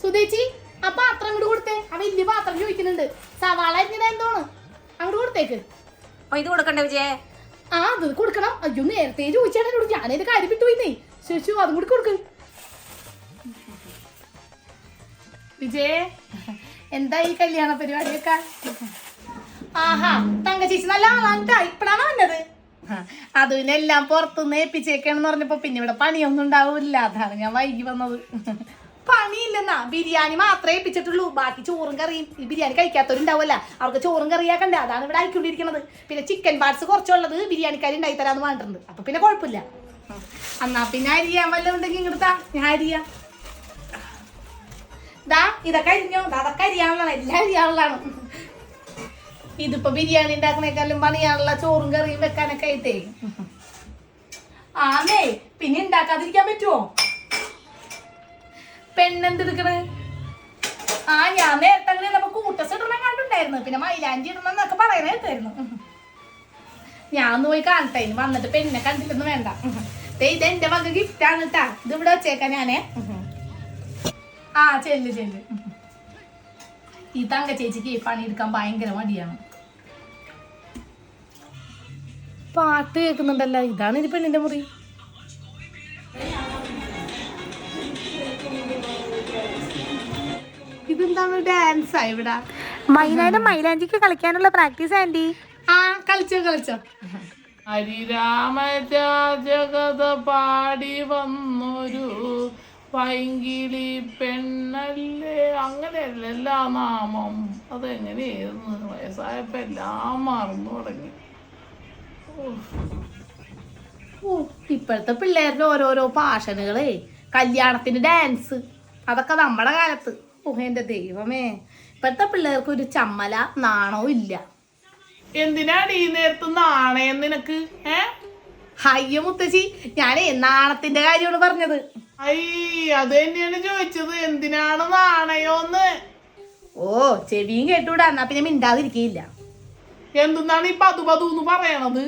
സുധേച്ചി ആ പാത്രം അങ്ങോട്ട് കൊടുത്തേ. ആ വലിയ പാത്രം ചോദിക്കുന്നുണ്ട്. സവാള അരിഞ്ഞത് എന്തോന്ന് അങ്ങോട്ട് കൊടുത്തേക്ക്. ഇത് കൊടുക്കണ്ടേ വിജയേ? ആ അത് കൊടുക്കണം. അയ്യോ നേരത്തെ ചോദിച്ചാൽ എന്നോട് ഞാനതിന്റെ കാര്യം വിട്ടുപോയിന്നേ. ശേഷു അതും കൂടി കൊടുക്ക്. വിജയേ എന്താ ഈ കല്യാണ പരിപാടിയൊക്കെ? ആഹാ തങ്ക ചേച്ചി നല്ല ആളാണ്ടാ. ഇപ്പഴാണ് വന്നത്. അത് പിന്നെ എല്ലാം പുറത്തുനിന്ന് ഏൽപ്പിച്ചേക്കാണെന്ന് പറഞ്ഞപ്പോ പിന്നെ ഇവിടെ പണിയൊന്നും ഉണ്ടാവില്ല. അതാണ് ഞാൻ വൈകി വന്നത്. പണിയില്ലെന്നാ, ബിരിയാണി മാത്രമേ ഏൽപ്പിച്ചിട്ടുള്ളൂ. ബാക്കി ചോറും കറിയും. ഈ ബിരിയാണി കഴിക്കാത്തവരുണ്ടാവല്ല, അവർക്ക് ചോറും കറിയാക്കണ്ടേ. അതാണ് ഇവിടെ ആയിക്കൊണ്ടിരിക്കുന്നത്. പിന്നെ ചിക്കൻ പാർട്സ് കുറച്ചുള്ളത് ബിരിയാണിക്കാരി ഉണ്ടായി തരാന്ന് പറഞ്ഞിട്ടുണ്ട്. അപ്പൊ പിന്നെ കുഴപ്പമില്ല. എന്നാ പിന്നെ അരിയാൻ വല്ലതും ഉണ്ടെങ്കിൽ ഇങ്ങോട്ടാ, ഞാൻ അരിയാ. ദാ ഇതൊക്കെ അരിഞ്ഞോ. അതൊക്കെ അരിയാനുള്ളതാണ്, എല്ലാം അരിയാനുള്ളതാണ്. ഇതിപ്പോ ബിരിയാണി ഉണ്ടാക്കണേക്കാളും പണിയാനുള്ള ചോറും കറിയും വെക്കാനൊക്കെ ആയിട്ടേ. ആന്നേ പിന്നെ ഉണ്ടാക്കാതിരിക്കാൻ പറ്റുമോ? പെണ്ണെന്തെടുക്കണ്? ആ ഞാൻ നേരത്തെ അങ്ങനെ കൂട്ടസ് ഇടണം കണ്ടുണ്ടായിരുന്നു. പിന്നെ മൈലാഞ്ചി ഇടണം എന്നൊക്കെ പറയണ കേട്ടായിരുന്നു. ഞാൻ ഒന്ന് പോയി കാണട്ടെ. വന്നിട്ട് പെണ്ണിനെ കണ്ടിട്ടൊന്നും വേണ്ട. ഇത് എന്റെ വക ഗിഫ്റ്റ് ആണ് കേട്ടാ. ഇത് ഇവിടെ വെച്ചേക്കാം ഞാനേ. ആ ചെല്ല് ചെല്ല്. ഈ തങ്ക ചേച്ചിക്ക് പണിയെടുക്കാൻ ഭയങ്കര മടിയാണ്. പാട്ട് കേൾക്കുന്നുണ്ടല്ലോ. ഇതാണ് ഇത് പെണ്ണിന്റെ മുറി. ഇതെന്താണ് ഡാൻസാ ഇവിടെ? മൈലാഞ്ചിക്ക് കളിക്കാനുള്ള പ്രാക്ടീസ് ആന്റി. ആ കളിച്ചോ കളിച്ചോ. ഹരിരാമരാജകഥ പാടി വന്നൊരു പൈങ്കിളി പെണ്ണല്ലേ, അങ്ങനെയല്ല നാമം. അതെങ്ങനെയായിരുന്നു? വയസ്സായപ്പോ എല്ലാം മറന്നു തുടങ്ങി. ഇപ്പോഴത്തെ പിള്ളേരുടെ ഓരോരോ പാഷനുകളെ, കല്യാണത്തിന് ഡാൻസ്, അതൊക്കെ നമ്മുടെ കാലത്ത്. എന്റെ ദൈവമേ, ഇപ്പോഴത്തെ പിള്ളേർക്ക് ഒരു ചമ്മല നാണവും ഇല്ല. എന്തിനാണ് ഈ നേരത്ത് നാണയം നിനക്ക്? അയ്യോ മുത്തശ്ശി, ഞാനേ നാണത്തിന്റെ കാര്യമാണ് പറഞ്ഞത്. അത് തന്നെയാണ് ചോദിച്ചത്, എന്തിനാണ് നാണയോന്ന്. ഓ ചെവിയും കേട്ടൂടാ, എന്നാ പിന്നെ മിണ്ടാതിരിക്കയില്ല. എന്തെന്നാണ് ഈ പതുപതൂന്ന് പറയണത്?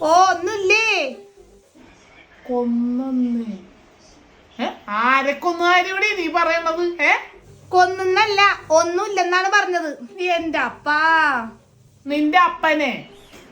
ഓ ഒന്നുമില്ലേ. കൊന്നേ? ആരെ കൊന്നാരിവിടെ നീ പറയണത്? കൊന്നല്ല, ഒന്നുമില്ലെന്നാണ് പറഞ്ഞത്. എന്റെ അപ്പാ. നിന്റെ അപ്പനെ?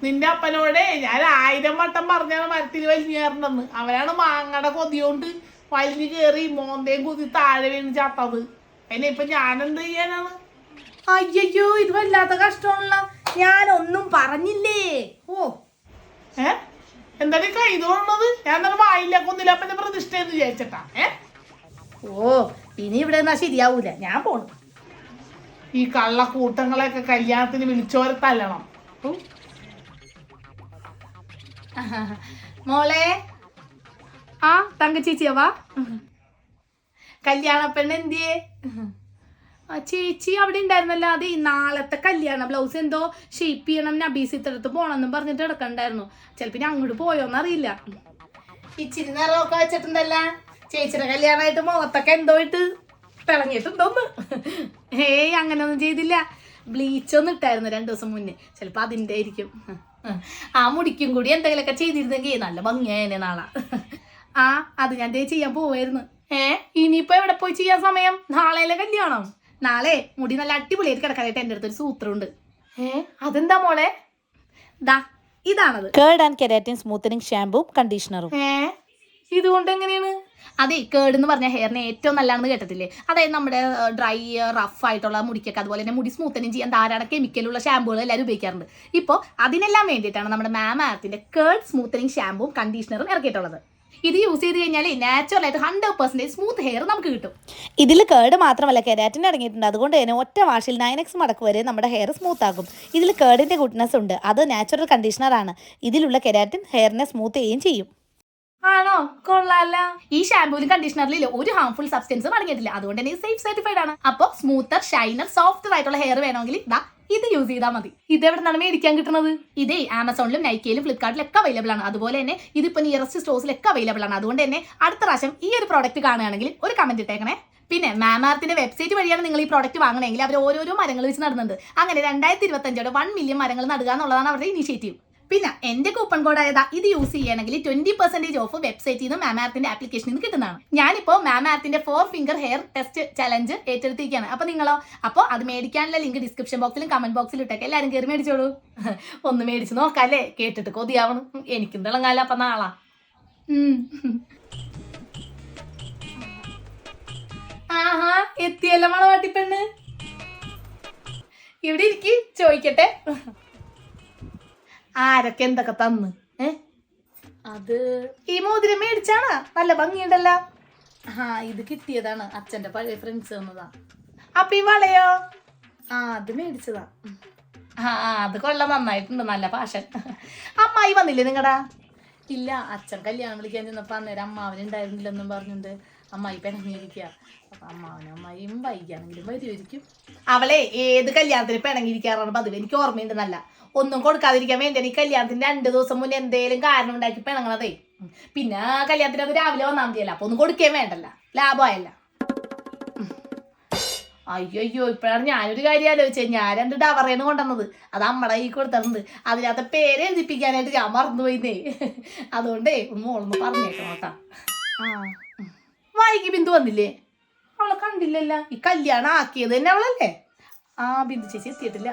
നിന്റെ അപ്പനോടെ ഞാൻ 1000 വട്ടം പറഞ്ഞാണ് മരത്തിൽ വലിഞ്ഞു കയറണ്ടെന്ന്. അവനാണ് മാങ്ങയുടെ കൊതിയോണ്ട് വലിഞ്ഞു കയറി മോന്തയും കുതി താഴെ വീണ് ചാത്തത്. അതിനെ ഇപ്പൊ ഞാനെന്ത് ചെയ്യാനാണ്? അയ്യോ ഇത് വല്ലാത്ത കഷ്ടമാണല്ലോ. ഞാനൊന്നും പറഞ്ഞില്ലേ. ഓ എന്താണ് കൈ തോന്നുന്നത്? ഞാൻ തന്നെ വായില്ല കൊന്നില്ല അപ്പന്റെ പ്രതിഷ്ഠ എന്ന് വിചാരിച്ചട്ടാ. ഓ ഇനി ഇവിടെ എന്നാ ശരിയാവൂല, ഞാൻ പോണു. ഈ കള്ളക്കൂട്ടങ്ങളെയൊക്കെ കല്യാണത്തിന് വിളിച്ചോരെ തല്ലണം. മോളെ, ആ തങ്ക ചേച്ചിയാവാ. കല്യാണ പെണ്ണ് എന്തിയേ? ചേച്ചി അവിടെ ഉണ്ടായിരുന്നല്ലോ. അത് നാളത്തെ കല്യാണ ബ്ലൗസ് എന്തോ ഷേപ്പ് ചെയ്യണം, നബീസിത്തടുത്ത് പോണെന്നും പറഞ്ഞിട്ട് കിടക്കണ്ടായിരുന്നു. ചിലപ്പോ ഞാൻ അങ്ങോട്ട് പോയോന്നറിയില്ല. ഇച്ചിരി നിറമൊക്കെ വെച്ചിട്ടുണ്ടല്ല. ചേച്ചിയുടെ കല്യാണമായിട്ട് മുഖത്തൊക്കെ എന്തോ ഇട്ട് തിളങ്ങിയിട്ടുണ്ടോന്ന്. ഏയ് അങ്ങനെയൊന്നും ചെയ്തില്ല. ബ്ലീച്ചൊന്നും ഇട്ടായിരുന്നു 2 ദിവസം മുന്നേ. ചിലപ്പോ അതിൻ്റെ ആയിരിക്കും. ആ മുടിക്കും കൂടി എന്തെങ്കിലുമൊക്കെ ചെയ്തിരുന്നെങ്കിൽ നല്ല ഭംഗിയായനെ നാളെ. ആ അത് ഞാൻ ചെയ്യാൻ പോവായിരുന്നു. ഇനിയിപ്പോ എവിടെ പോയി ചെയ്യാൻ സമയം? നാളെയല്ലേ കല്യാണം. നാളെ മുടി നല്ല അടിപൊളിയായിട്ട് കിടക്കാനായിട്ട് എൻ്റെ അടുത്തൊരു സൂത്രമുണ്ട്. അതെന്താ മോളെ? ദാ ഇതാണത്. കേർഡ് ആൻഡ് കെരാറ്റിൻ സ്മൂത്തനിങ് ഷാമ്പൂവും കണ്ടീഷണറും. ഇതുകൊണ്ട് എങ്ങനെയാണ്? അതെ, കേർഡ് എന്ന് പറഞ്ഞ ഹെയറിന് ഏറ്റവും നല്ലതാണെന്ന് കേട്ടിട്ടില്ലേ? അതായത് നമ്മുടെ ഡ്രൈ റഫ് ആയിട്ടുള്ള മുടിക്കൊക്കെ, അതുപോലെ തന്നെ മുടി സ്മൂത്തനിങ് ചെയ്യാൻ ധാരാളം കെമിക്കലുള്ള ഷാമ്പുകൾ എല്ലാവരും ഉപയോഗിക്കാറുണ്ട്. ഇപ്പോൾ അതിനെല്ലാം വേണ്ടിയിട്ടാണ് നമ്മുടെ മാമാർത്തിന്റെ കേർഡ് സ്മൂത്തനിങ് ഷാമ്പൂവും കണ്ടീഷണറും ഇറക്കിയിട്ടുള്ളത്. ഇത് യൂസ് ചെയ്ത് കഴിഞ്ഞാൽ നാച്ചുറലായിട്ട് 100% സ്മൂത്ത് ഹെയർ നമുക്ക് കിട്ടും. ഇതിൽ കേർഡ് മാത്രമല്ല കെരാറ്റിൻ അടങ്ങിയിട്ടുണ്ട്. അതുകൊണ്ട് തന്നെ ഒറ്റ വാഷിൽ 9x മടക്ക് വരെ നമ്മുടെ ഹെയർ സ്മൂത്ത് ആകും. ഇതിൽ കേർഡിന്റെ ഗുഡ്നെസ് ഉണ്ട്. അത് നാച്ചുറൽ കണ്ടീഷണറാണ്. ഇതിലുള്ള കെരാറ്റിൻ ഹെയറിനെ സ്മൂത്ത് ചെയ്യുകയും ചെയ്യും. ആണോ? കൊള്ളാല്ല. ഈ ഷാമ്പൂലും കണ്ടീഷണറിൽ ഒരു ഹാർംഫുൾ സബ്സ്റ്റൻസും അടങ്ങിയിട്ടില്ല. അതുകൊണ്ട് തന്നെ സേഫ് സർട്ടിഫൈഡ് ആണ്. അപ്പോൾ സ്മൂത്തർ, ഷൈനർ, സോഫ്റ്റർ ആയിട്ടുള്ള ഹെയർ വേണമെങ്കിൽ ഇത് യൂസ് ചെയ്താൽ മതി. ഇതെവിടെ നിന്നാണ് മേടിക്കാൻ കിട്ടുന്നത്? ഇതേ ആമസോണിലും നൈക്കയിലും ഫ്ലിപ്കാർട്ടിലൊക്കെ അവൈലബിൾ ആണ്. അതുപോലെ തന്നെ ഇതിപ്പോൾ നിയറസ്റ്റ് സ്റ്റോഴ്സിലൊക്കെ അവൈലബിൾ ആണ്. അതുകൊണ്ട് തന്നെ അടുത്ത പ്രാവശ്യം ഈ ഒരു പ്രോഡക്റ്റ് കാണുകയാണെങ്കിൽ ഒരു കമന്റ് ഇട്ടേക്കണേ. പിന്നെ മാമാർത്തിന്റെ വെബ്സൈറ്റ് വഴിയാണ് നിങ്ങൾ ഈ പ്രോഡക്റ്റ് വാങ്ങണമെങ്കിൽ അവർ ഓരോരോ മരങ്ങൾ വെച്ച് നടുന്നുണ്ട്. അങ്ങനെ 2025 1 മില്യൺ മരങ്ങൾ നടുക എന്നുള്ളതാണ് അവരുടെ ഇനീഷ്യേറ്റീവ്. പിന്നെ എന്റെ കൂപ്പൺ കോഡ് ആയതാ ഇത് യൂസ് ചെയ്യണമെങ്കിൽ 20% ഓഫ് വെബ്സൈറ്റിൽ നിന്ന് മാമാർത്തിന്റെ ആപ്ലിക്കേഷനിൽ നിന്ന് കിട്ടുന്നതാണ്. ഞാനിപ്പോ മാമാർത്തിന്റെ 4 ഫിംഗർ ഹെയർ ടെസ്റ്റ് ചലഞ്ച് ഏറ്റെടുത്തിരിക്കുകയാണ്. അപ്പൊ നിങ്ങളോ? അപ്പോൾ അത് മേടിക്കാനുള്ള ലിങ്ക് ഡിസ്ക്രിപ്ഷൻ ബോക്സിലും കമന്റ് ബോക്സിലും ഇട്ടൊക്കെ എല്ലാവരും കയറി മേടിച്ചോളൂ. ഒന്ന് മേടിച്ച് നോക്കാല്ലേ, കേട്ടിട്ട് കൊതിയാവണം. എനിക്കും തിളങ്ങാല അപ്പൊ നാളാ. ആഹാ, എത്തിയല്ല മണവാട്ടിപ്പെണ്ണ്. ഇവിടെ ഇരിക്കി, ചോദിക്കട്ടെ. ആരൊക്കെ എന്തൊക്കെ തന്ന്? അത് ഈ മോതിരം മേടിച്ചാണ്, നല്ല ഭംഗിയുണ്ടല്ലോ. ഇത് കിട്ടിയതാണ്, അച്ഛന്റെ പഴയ ഫ്രണ്ട്സ് തന്നതാ. അപ്പൊ ഈ വളയോ? അത് മേടിച്ചതാ. അത് കൊള്ളാം, നന്നായിട്ടുണ്ട്, നല്ല പാഷൻ. അമ്മായി വന്നില്ലേ നിങ്ങടാ? ഇല്ല, അച്ഛൻ കല്യാണം വിളിക്കാൻ ചെന്നപ്പോ അന്നേരം അമ്മാവനുണ്ടായിരുന്നില്ലെന്നും പറഞ്ഞിട്ട് അമ്മായി പിണങ്ങിയിരിക്കുക. അപ്പൊ അമ്മാവനും വൈകിയാണെങ്കിലും വരുമായിരിക്കും. അവളെ ഏത് കല്യാണത്തിന് പിണങ്ങിയിരിക്കാറാണ് പതിവ്, എനിക്ക് ഓർമ്മയുണ്ട്. നല്ല ഒന്നും കൊടുക്കാതിരിക്കാൻ വേണ്ടിയാണ് ഈ കല്യാണത്തിന് 2 ദിവസം മുന്നേ എന്തേലും കാരണം ഉണ്ടാക്കി പിണങ്ങണതേ. പിന്നെ കല്യാണത്തിന് അത് രാവിലെ വന്നാൽ മതിയല്ല, അപ്പൊ ഒന്നും കൊടുക്കുകയും വേണ്ടല്ല, ലാഭമായല്ല. അയ്യോ, ഇപ്പോഴാണ് ഞാനൊരു കാര്യം ആലോചിച്ചത്. ഞാൻ 2 ഡവറേന്ന് കൊണ്ടുവന്നത്, അത് അമ്മടെ ഈ കൊടുത്തിട്ടുണ്ട്. അതിനകത്ത് പേര് എഴുതിപ്പിക്കാനായിട്ട് ഞാൻ മറന്നുപോയിന്നേ. അതുകൊണ്ടേ മോളൊന്ന് പറഞ്ഞേക്കണം കേട്ടാ. വൈകി ബിന്ദു വന്നില്ലേ? അവളെ കണ്ടില്ലല്ലോ. ഈ കല്യാണം ആക്കിയത് തന്നെ അവളല്ലേ? ബിന്ദു ചേച്ചി എത്തിയിട്ടില്ല.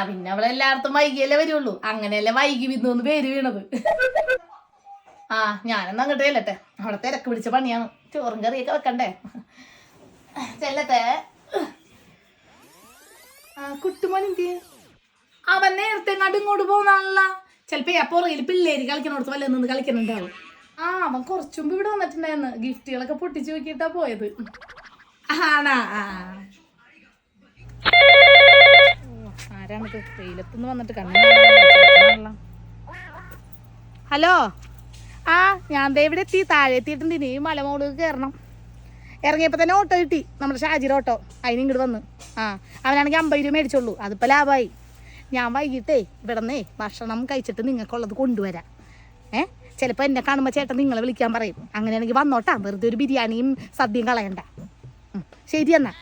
പിന്നെ അവളെല്ലായിടത്തും വൈകിയല്ലേ വരുള്ളൂ. അങ്ങനെയല്ലേ വൈകി ബിന്ദു എന്ന് പേര് വീണത്. ഞാനെന്നാ അങ്ങോട്ട് ചെല്ലട്ടെ, അവിടെ തിരക്ക് പിടിച്ച പണിയാണ്. ചോറും കറിയൊക്കെ വെക്കണ്ടേ. ചെല്ലട്ടെ. കുട്ടുമോനെന്തി? അവൻ നേരത്തെ എങ്ങാണ്ട് ഇങ്ങോട്ട് പോകുന്നാണല്ലോ. ചിലപ്പോ പുറകിൽ പിള്ളേര് കളിക്കണോടത്ത് വല്ല നിന്ന് കളിക്കുന്നുണ്ടാവും. അവൻ കുറച്ചു മുമ്പ് ഇവിടെ വന്നിട്ടുണ്ടായിരുന്നു. ഗിഫ്റ്റുകളൊക്കെ പൊട്ടിച്ചു നോക്കിയിട്ടാ പോയത്. ആണാ? ആരാണിത് വെയിലത്തുനിന്ന് വന്നിട്ട് കണ്ണു? ഹലോ, ഞാൻ ദേ ഇവിടെ എത്തി. താഴെ എത്തിയിട്ടുണ്ട്. ഇനി മലമോട് കയറണം. ഇറങ്ങിയപ്പോൾ തന്നെ ഓട്ടോ കിട്ടി, നമ്മുടെ ഷാജിയുടെ ഓട്ടോ. അതിന് ഇങ്ങോട്ട് വന്ന്. അവനാണെങ്കിൽ 50 രൂപ മേടിച്ചോളൂ. അതിപ്പോൾ ലാഭമായി. ഞാൻ വൈകിട്ടേ ഇവിടെ നിന്നേ ഭക്ഷണം കഴിച്ചിട്ട് നിങ്ങൾക്കുള്ളത് കൊണ്ടുവരാം. ചിലപ്പോൾ എന്നെ കാണുമ്പോൾ ചേട്ടൻ നിങ്ങളെ വിളിക്കാൻ പറയും. അങ്ങനെയാണെങ്കിൽ വന്നോട്ടാ, വെറുതെ ഒരു ബിരിയാണിയും സദ്യയും കളയണ്ട. ശരി എന്നാ.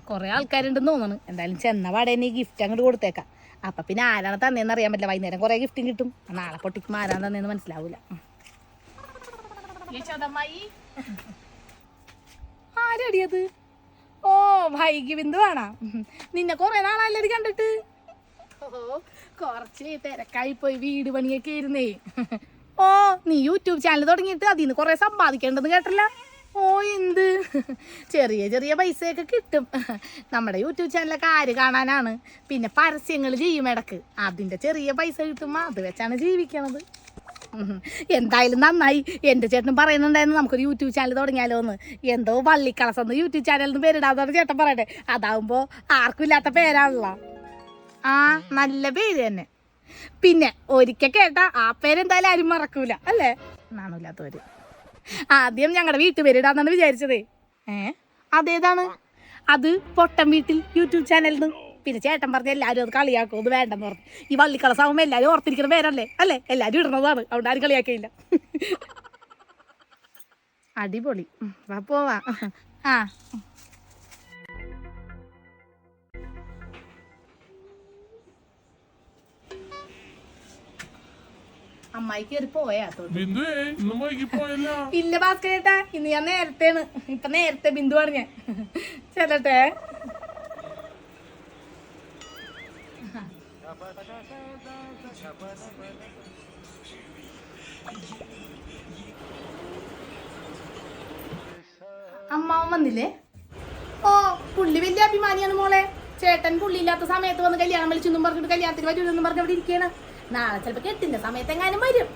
കുറേ ആൾക്കാരുണ്ടെന്ന് തോന്നുന്നു. എന്തായാലും ചെന്ന പാടെ തന്നെ ഈ ഗിഫ്റ്റ് അങ്ങോട്ട് കൊടുത്തേക്കാം. അപ്പം പിന്നെ ആരാണ് തന്നേന്ന് അറിയാൻ പറ്റില്ല. വൈകുന്നേരം കുറേ ഗിഫ്റ്റും കിട്ടും. നാളെ പൊട്ടിക്കുമ്പോൾ ആരാണ് തന്നേന്ന് മനസ്സിലാവൂല. ആരടിയത്? വൈകി ബിന്ദു ആണാ? നിന്നെ കുറേ നാളായല്ലേ കണ്ടിട്ട്. കുറച്ച് തിരക്കായി പോയി, വീട് പണിയൊക്കെ ആയിരുന്നേ. നീ യൂട്യൂബ് ചാനൽ തുടങ്ങിയിട്ട് അതിൽ നിന്ന് കുറേ സമ്പാദിക്കേണ്ടത് കേട്ടല്ല? എന്ത് ചെറിയ ചെറിയ പൈസയൊക്കെ കിട്ടും. നമ്മുടെ യൂട്യൂബ് ചാനലൊക്കെ ആര് കാണാനാണ്? പിന്നെ പരസ്യങ്ങൾ ചെയ്യും ഇടക്ക്, അതിൻ്റെ ചെറിയ പൈസ കിട്ടുമ്പോൾ അത് വെച്ചാണ് ജീവിക്കണത്. എന്തായാലും നന്നായി. എൻ്റെ ചേട്ടനും പറയുന്നുണ്ടായിരുന്നു നമുക്കൊരു യൂട്യൂബ് ചാനൽ തുടങ്ങിയാലോ എന്ന്. എന്തോ വള്ളിക്കളസെന്ന് യൂട്യൂബ് ചാനലിന് പേരിടാതാണ് ചേട്ടൻ പറയട്ടെ. അതാവുമ്പോൾ ആർക്കും ഇല്ലാത്ത പേരാണല്ലോ. നല്ല പേര് തന്നെ. പിന്നെ ഒരിക്കൽ കേട്ടാ ആ പേരെന്തായാലും ആരും മറക്കൂല അല്ലേ? നാണില്ലാത്തവര്. ആദ്യം ഞങ്ങളുടെ വീട്ടുപേരിടാന്നാണ് വിചാരിച്ചതേ. അതേതാണ്? അത് പൊട്ടം വീട്ടിൽ യൂട്യൂബ് ചാനലിന്. പിന്നെ ചേട്ടൻ പറഞ്ഞ എല്ലാവരും അത് കളിയാക്കും, അത് വേണ്ടെന്ന് പറഞ്ഞു. ഈ വള്ളിക്കളസാവുമ്പോൾ എല്ലാവരും ഓർത്തിരിക്കുന്ന പേരല്ലേ അല്ലേ? എല്ലാവരും ഇടുന്നതാണ്, അവിടെ ആരും കളിയാക്കിയില്ല. അടിപൊളി. പോവാ. അമ്മായി കയറി പോയാ? ഇല്ല ഭാസ്കരേട്ടാ, ഇന്ന് ഞാൻ നേരത്തെയാണ്. ഇപ്പൊ നേരത്തെ ബിന്ദുവാണ് ഞാൻ. ചെല്ലട്ടെ. അമ്മാവൻ വന്നില്ലേ? പുള്ളി വലിയ അഭിമാനിയാണ് മോളെ. ചേട്ടൻ പുള്ളി ഇല്ലാത്ത സമയത്ത് വന്ന് കല്യാണം വിളിച്ചെന്നും പറഞ്ഞിട്ട് കല്യാണത്തിന് വരൂലെന്നും പറഞ്ഞ് അവിടെ ഇരിക്കുകയാണ്. നാളെ ചിലപ്പോൾ കെട്ടിൻ്റെ സമയത്ത് എങ്ങാനും വരും.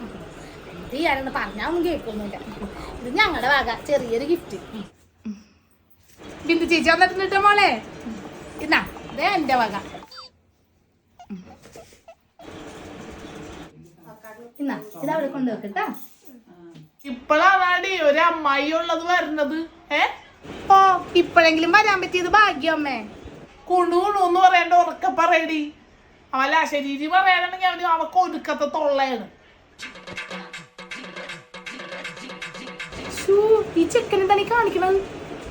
എന്ത് ചെയ്യാനെന്ന് പറഞ്ഞാൽ ഒന്നും കേൾക്കൊന്നുമില്ല. ഇത് ഞങ്ങളുടെ വക ചെറിയൊരു ഗിഫ്റ്റ്. ബിന്ദു ചേച്ചി വന്നിട്ടുണ്ട് മോളെ. ഇന്നാ ഇതേ എൻ്റെ വക. ഇന്നാ ഇതവിടെ കൊണ്ടുവെക്കട്ടാ. ഇപ്പഴാണാടി ഒരു അമ്മായി ഉള്ളത് വരുന്നത്. ഇപ്പോഴെങ്കിലും വരാൻ പറ്റിയത് ഭാഗ്യം അമ്മേ. കുണുകുണൂന്ന് പറയണ്ട, ഉറക്കെ പറയടി. അവല്ല ശരീരം പറയാനാണെങ്കിൽ അവക്ക് ഒടുക്കത്തെ തൊള്ളയാണ്. ഈ ചെക്കനെ തന്നെ കാണിക്കണത്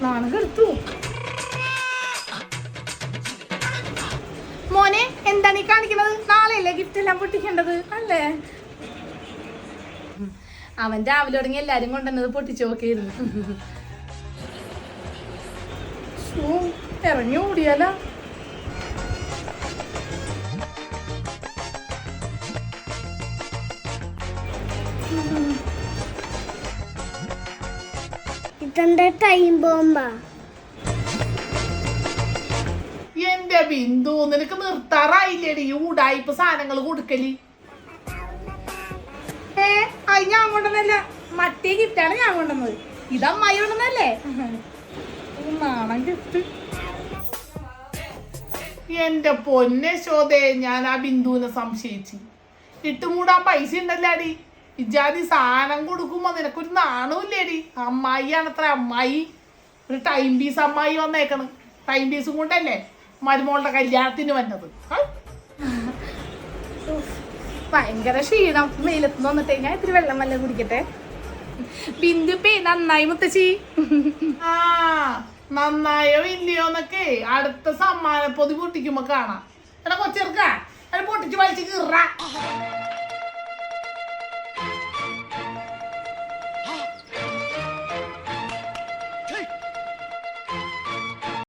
നാണം കെടുത്തു. മോനെ എന്താണ് ഈ കാണിക്കണത്? നാളെയല്ലേ ഗിഫ്റ്റ് എല്ലാം പൊട്ടിക്കേണ്ടത് അല്ലേ? അവൻ രാവിലെ തുടങ്ങി എല്ലാരും കൊണ്ടുവന്നത് പൊട്ടിച്ചു നോക്കിയിരുന്നു. ഇറങ്ങി ഓടിയാലോ. ഇതെന്താ ടൈം ബോംബാ? എന്റെ ബിന്ദു, നിനക്ക് നിർത്താറായില്ലേടി ഈ ഉടായിപ്പ് സാധനങ്ങൾ കൊടുക്കല്? അത് ഞാൻ കൊണ്ടുവന്നല്ല, മറ്റേ ഗിഫ്റ്റാണ് ഞാൻ കൊണ്ടുവന്നത്. ഇതമ്മായി കൊണ്ടുവന്നല്ലേ? നാണം ഗിഫ്റ്റ്. എന്റെ പൊന്നെ ശോധേ, ഞാൻ ആ ബിന്ദുവിനെ സംശയിച്ചു. ഇട്ടുമൂടാൻ പൈസ ഉണ്ടല്ലാടി. ഇജാതി സാധനം കൊടുക്കുമ്പോ നിനക്കൊരു നാണമില്ലേടി? അമ്മായിയാണത്ര അമ്മായി. ഒരു ടൈം പീസ് അമ്മായി വന്നേക്കണം. ടൈം പീസും കൊണ്ടല്ലേ മരുമോളുടെ കല്യാണത്തിന് വന്നത്. ഭയങ്കര ക്ഷീണം. വെയിലത്ത് വന്നിട്ടേ ഞാൻ ഇത്തിരി വെള്ളം വല്ല കുടിക്കട്ടെ. ബിന്ദുപ്പേ നന്നായി മുത്തശ്ശി. ആ നന്നായോ ഇല്ലയോന്നൊക്കെ അടുത്ത സമ്മാന പൊതി പൊട്ടിക്കുമ്പോ കാണാം. എടാ കൊച്ചെറുക്ക, അത് പൊട്ടിച്ച് വലിച്ച് കീറ.